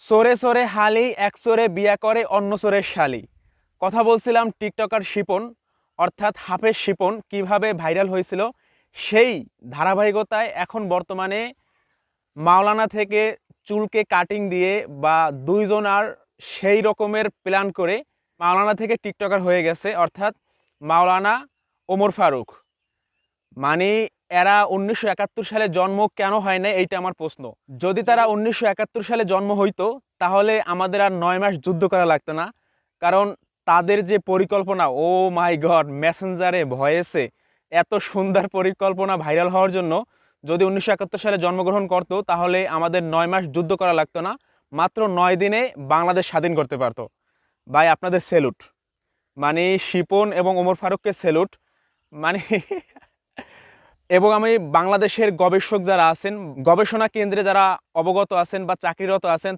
চোরে চোরে হালি এক চোরে বিয়া করে অন্য চোরের শালি। কথা বলছিলাম টিকটকার শিপন, অর্থাৎ হাফেজ শিপন কিভাবে ভাইরাল হয়েছিল, সেই ধারাবাহিকতায় এখন বর্তমানে মাওলানা থেকে চুলকে কাটিং দিয়ে বা দুইজন আর সেই রকমের প্ল্যান করে মাওলানা থেকে টিকটকার হয়ে গেছে, অর্থাৎ মাওলানা ওমর ফারুক। মানে এরা 1971 সালে জন্ম কেন হয় না, এইটা আমার প্রশ্ন। যদি তারা 1971 সালে জন্ম হইতো তাহলে আমাদের আর 9 মাস যুদ্ধ করা লাগতো না। কারণ তাদের যে পরিকল্পনা, ও মাই গড, মেসেঞ্জারে ভয়েসে এত সুন্দর পরিকল্পনা ভাইরাল হওয়ার জন্য, যদি 1971 সালে জন্মগ্রহণ করতো তাহলে আমাদের 9 মাস যুদ্ধ করা লাগতো না, মাত্র 9 দিনে বাংলাদেশ স্বাধীন করতে পারতো। ভাই আপনাদের সেলুট, মানে শিপন এবং ওমর ফারুককে সেলুট। মানে এবং আমি বাংলাদেশের গবেষক যারা আছেন, গবেষণা কেন্দ্রে যারা অবগত আছেন বা চাকরিরত আছেন,